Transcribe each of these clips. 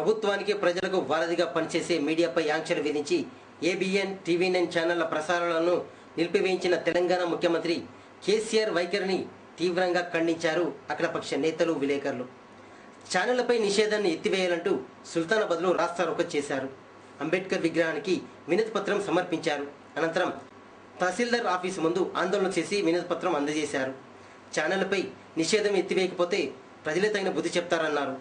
ప్రభుత్వానికి ప్రజలకు వారధిగా పనిచేసే మీడియాపై ఆంక్షలు విధించి ఏబిఎన్, టీవీ9 ఛానళ్ల ప్రసారాలను నిలిపివేయించిన తెలంగాణ ముఖ్యమంత్రి కేసీఆర్ వైఖరిని తీవ్రంగా ఖండించారు అఖిలపక్ష నేతలు, విలేకరులు. ఛానళ్లపై నిషేధాన్ని ఎత్తివేయాలంటూ సుల్తానాబాద్లో రాస్తారోకో చేశారు. అంబేద్కర్ విగ్రహానికి వినతి పత్రం సమర్పించారు. అనంతరం తహసీల్దార్ ఆఫీసు ముందు ఆందోళన చేసి వినతి పత్రం అందజేశారు. ఛానళ్లపై నిషేధం ఎత్తివేయకపోతే ప్రజలే తగిన బుద్ధి చెప్తారన్నారు.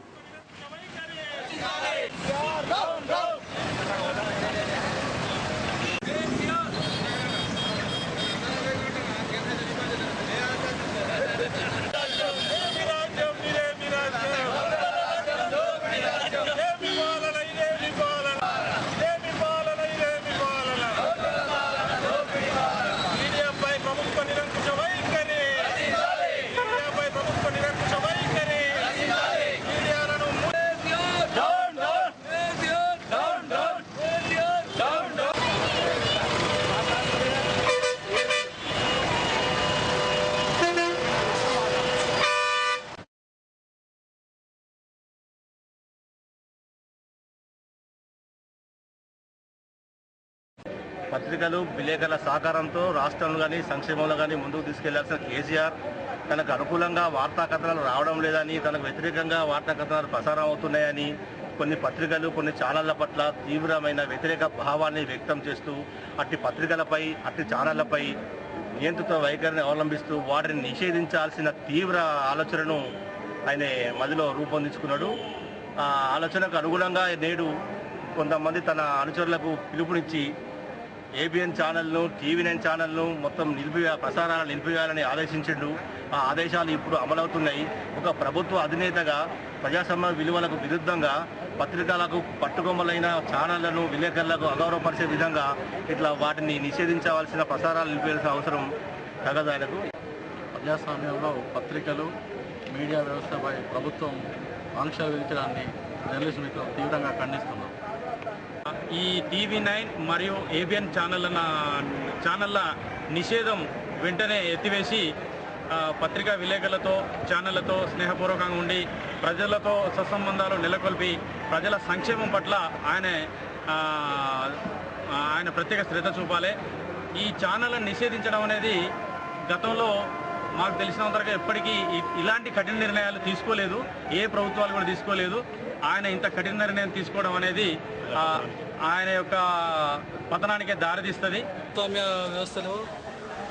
పత్రికలు, విలేకరుల సహకారంతో రాష్ట్రంలో కానీ సంక్షేమంలో కానీ ముందుకు తీసుకెళ్లాల్సిన కేసీఆర్ తనకు అనుకూలంగా వార్తా కథనాలు రావడం లేదని, తనకు వ్యతిరేకంగా వార్తా కథనాలు ప్రసారం అవుతున్నాయని కొన్ని పత్రికలు, కొన్ని ఛానళ్ల పట్ల తీవ్రమైన వ్యతిరేక భావాన్ని వ్యక్తం చేస్తూ అట్టి పత్రికలపై, అట్టి ఛానళ్లపై నియంత్రిత వైఖరిని అవలంబిస్తూ వాటిని నిషేధించాల్సిన తీవ్ర ఆలోచనను ఆయన మదిలో రూపొందించుకున్నాడు. ఆ ఆలోచనకు అనుగుణంగా నేడు కొంతమంది తన అనుచరులకు పిలుపునిచ్చి ఏబిఎన్ ఛానల్ను, టీవీ9 ఛానల్ను మొత్తం ప్రసారాలు నిలిపివేయాలని ఆదేశించిండు. ఆ ఆదేశాలు ఇప్పుడు అమలవుతున్నాయి. ఒక ప్రభుత్వ అధినేతగా ప్రజాస్వామ్య విలువలకు విరుద్ధంగా పత్రికలకు పట్టుకొమ్మలైన ఛానళ్లను, విలేకరులకు అగౌరవపరిచే విధంగా ఇట్లా వాటిని నిషేధించవలసిన ప్రసారాలు నిలిపేయాల్సిన అవసరం తగదు ఆయనకు. ప్రజాస్వామ్యంలో పత్రికలు, మీడియా వ్యవస్థపై ప్రభుత్వం ఆంక్షలు విధించడాన్ని జర్నలిస్ట్ మిత్రులు తీవ్రంగా ఖండిస్తున్నాం. ఈ టీవీ9 మరియు ఏబిఎన్ ఛానళ్ల నిషేధం వెంటనే ఎత్తివేసి పత్రికా విలేకరులతో, ఛానళ్లతో స్నేహపూర్వకంగా ఉండి ప్రజలతో సత్సంబంధాలు నెలకొల్పి ప్రజల సంక్షేమం పట్ల ఆయన ప్రత్యేక శ్రద్ధ చూపాలి. ఈ ఛానళ్లను నిషేధించడం అనేది గతంలో మాకు తెలిసినంతవరకు ఎప్పటికీ ఇలాంటి కఠిన నిర్ణయాలు తీసుకోలేదు, ఏ ప్రభుత్వాలు కూడా తీసుకోలేదు. ఆయన ఇంత కఠిన నిర్ణయం తీసుకోవడం అనేది ఆయన యొక్క పతనానికే దారితీస్తుంది. ప్రజాస్వామ్య వ్యవస్థలో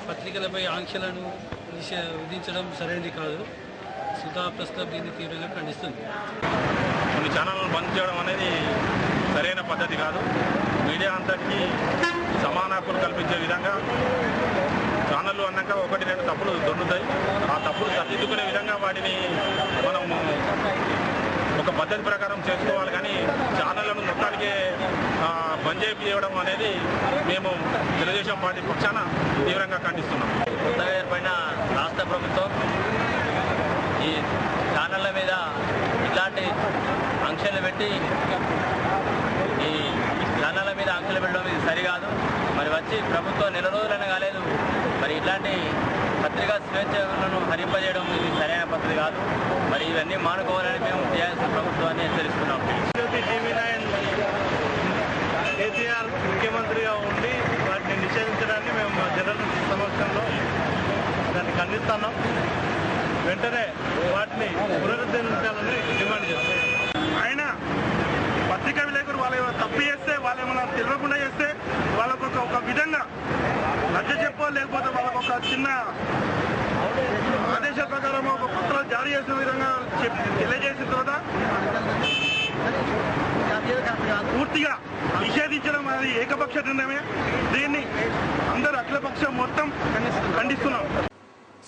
పత్రికలపై ఆంక్షలను విధించడం సరైనది కాదు. సుధా ప్రస్తుతం దీన్ని తీవ్రంగా ఖండిస్తుంది. కొన్ని ఛానళ్లను బంద్ చేయడం అనేది సరైన పద్ధతి కాదు. మీడియా అంతటికీ సమాన హక్కులు కల్పించే విధంగా ఛానళ్ళు అన్నాక 1-2 తప్పులు దొరుకుతాయి. ఆ తప్పులు సరిదిద్దుకునే విధంగా వాటిని మనం ఒక పద్ధతి ప్రకారం చేసుకోవాలి. కానీ ఛానళ్లను మొత్తానికి బంద్ చేయడం అనేది మేము తెలుగుదేశం పార్టీ పక్షాన తీవ్రంగా ఖండిస్తున్నాం. కొత్తగా ఏర్పడిన రాష్ట్ర ప్రభుత్వం ఈ ఛానళ్ల మీద ఇట్లాంటి ఆంక్షలు పెట్టి ఈ ఛానళ్ల మీద ఆంక్షలు పెట్టడం ఇది సరికాదు. మరి వచ్చి ప్రభుత్వం నెల రోజులైనా కాలేదు. మరి ఇట్లాంటి పత్రికా స్వేచ్ఛలను హరింపజేయడం ఇది సరైన పద్ధతి కాదు. మరి ఇవన్నీ మానుకోవాలని మేము టీఆర్ఎస్ ప్రభుత్వాన్ని హెచ్చరిస్తున్నాం. టీవీ9 కేసీఆర్ ముఖ్యమంత్రిగా ఉండి వాటిని నిషేధించడాన్ని మేము జనరల్ సమక్షంలో దాన్ని ఖండిస్తున్నాం. వెంటనే వాటిని పునరుద్ధరించాలని డిమాండ్ చేస్తాం. ఆయన పత్రికా విలేకరు వాళ్ళు తప్పు చేస్తే, వాళ్ళు ఏమైనా తెలియకుండా చేస్తే వాళ్ళకు ఒక విధంగా లజ్జ చెప్పో, లేకపోతే వాళ్ళకు ఒక చిన్న ఆదేశాల ప్రకారం ఒక పత్రాలు జారీ చేసిన విధంగా తెలియజేసిన తర్వాత పూర్తిగా నిషేధించడం అనేది ఏకపక్ష నిర్ణయమే. దీన్ని అందరూ అఖిలపక్షం మొత్తం ఖండిస్తున్నాం.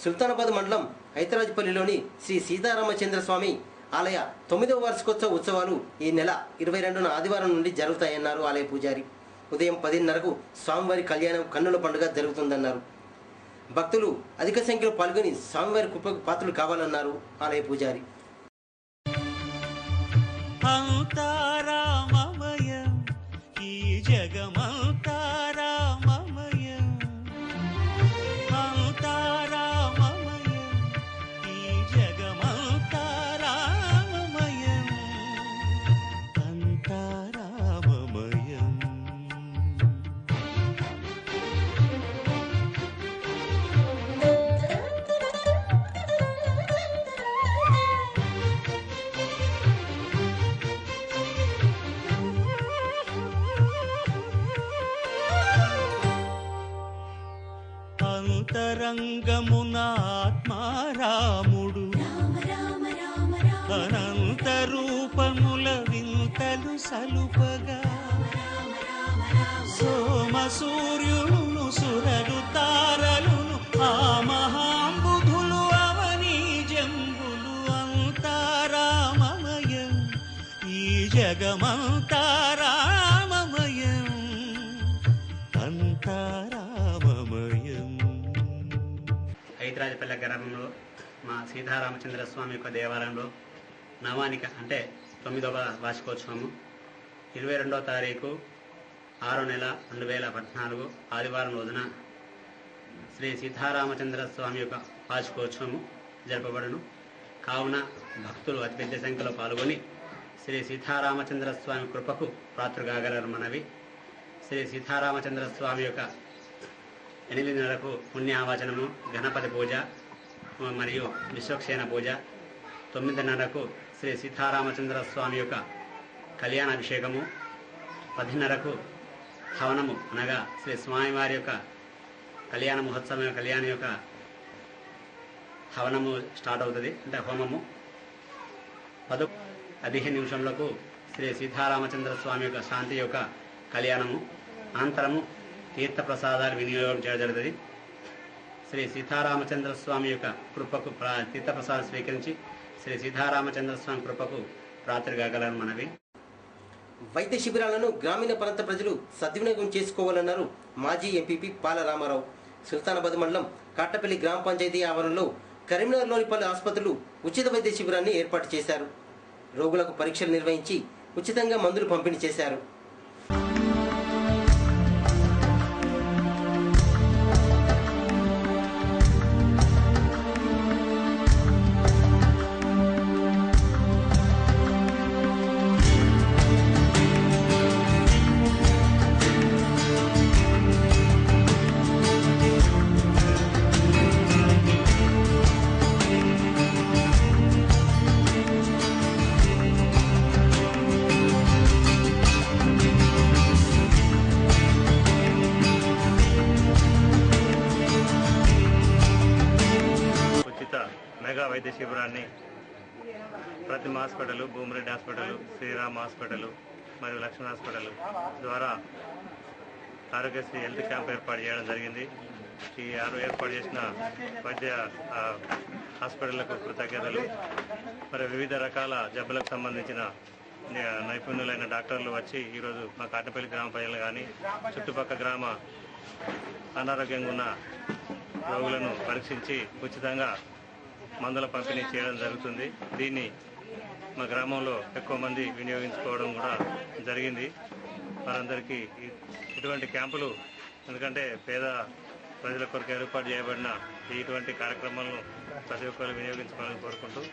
సుల్తానాబాద్ మండలం ఐతరాజుపల్లిలోని శ్రీ సీతారామచంద్ర స్వామి ఆలయ 9వ వార్షికోత్సవ ఉత్సవాలు ఈ నెల 22న ఆదివారం నుండి జరుగుతాయన్నారు ఆలయ పూజారి. ఉదయం 10:30కు స్వామివారి కళ్యాణం, కన్నుల పండుగ జరుగుతుందన్నారు. భక్తులు అధిక సంఖ్యలో పాల్గొని స్వామివారి కృపకు పాత్రలు కావాలన్నారు ఆలయ పూజారి. అంతరంగమున ఆత్మారాముడు అనంత రూపముల వింతలు సలుపగా సోమ సూర్యులను సురలు తారలును ఆ మహాంబుధులు అవనీ జంబులు అంతారామమయం ఈ జగమంతా రామమయం అంతారామమయం. హైదరాబాద్పల్లె గ్రామంలో మా సీతారామచంద్ర స్వామి యొక్క దేవాలయంలో నవానిక అంటే 9వ వార్షికోత్సవము 22వ తారీఖు 6వ నెల 2014 ఆదివారం రోజున శ్రీ సీతారామచంద్ర స్వామి యొక్క వార్షికోత్సవము జరపబడును. కావున భక్తులు అతి పెద్ద సంఖ్యలో పాల్గొని శ్రీ సీతారామచంద్ర స్వామి కృపకు పాత్రుగాగలరు మనవి. శ్రీ సీతారామచంద్ర స్వామి యొక్క 8 పుణ్యావచనము, గణపతి పూజ మరియు విశ్వక్సేన పూజ, 9:30 శ్రీ సీతారామచంద్ర స్వామి యొక్క కళ్యాణాభిషేకము, 10:30 హవనము అనగా శ్రీ స్వామివారి యొక్క కళ్యాణ మహోత్సవం కళ్యాణం యొక్క హవనము స్టార్ట్ అవుతుంది, అంటే హోమము. 15 నిమిషములకు శ్రీ సీతారామచంద్ర స్వామి యొక్క శాంతి యొక్క కళ్యాణము. అనంతరము తీర్థప్రసాదాలు వినియోగం చేయడం జరుగుతుంది. శ్రీ సీతారామచంద్ర స్వామి యొక్క కృపకు తీర్థప్రసాదం స్వీకరించి శ్రీ సీతారామచంద్ర స్వామి కృపకు ప్రార్థనగాగలరు మనవి. వైద్య శిబిరాలను గ్రామీణ ప్రాంత ప్రజలు సద్వినియోగం చేసుకోవాలన్నారు మాజీ ఎంపీపీ పాల రామారావు. సుల్తానాబాద్ మండలం కాటపల్లి గ్రామ పంచాయతీ ఆవరణలో కరీంనగర్లోని పలు ఆసుపత్రులు ఉచిత వైద్య శిబిరాన్ని ఏర్పాటు చేశారు. రోగులకు పరీక్షలు నిర్వహించి ఉచితంగా మందులు పంపిణీ చేశారు. మెగా వైద్య శిబిరాన్ని Pratima hospital, Bhumireddy hospital, Sriram hospital మరియు లక్ష్మణ్ హాస్పిటల్ ద్వారా ఆరోగ్యశ్రీ హెల్త్ క్యాంప్ ఏర్పాటు చేయడం జరిగింది. ఈ ఏర్పాటు చేసిన వైద్య హాస్పిటళ్లకు కృతజ్ఞతలు. మరి వివిధ రకాల జబ్బులకు సంబంధించిన నైపుణ్యులైన డాక్టర్లు వచ్చి ఈరోజు మా కాటపల్లి గ్రామ ప్రజలు కానీ చుట్టుపక్కల గ్రామ అనారోగ్యంగా ఉన్న రోగులను పరీక్షించి ఉచితంగా మందుల పంపిణీ చేయడం జరుగుతుంది. దీన్ని మా గ్రామంలో ఎక్కువ మంది వినియోగించుకోవడం కూడా జరిగింది. వారందరికీ ఇటువంటి క్యాంపులు, ఎందుకంటే పేద ప్రజల కొరకు ఏర్పాటు చేయబడిన ఇటువంటి కార్యక్రమాలను ప్రతి ఒక్కరు వినియోగించుకోవాలని కోరుకుంటూ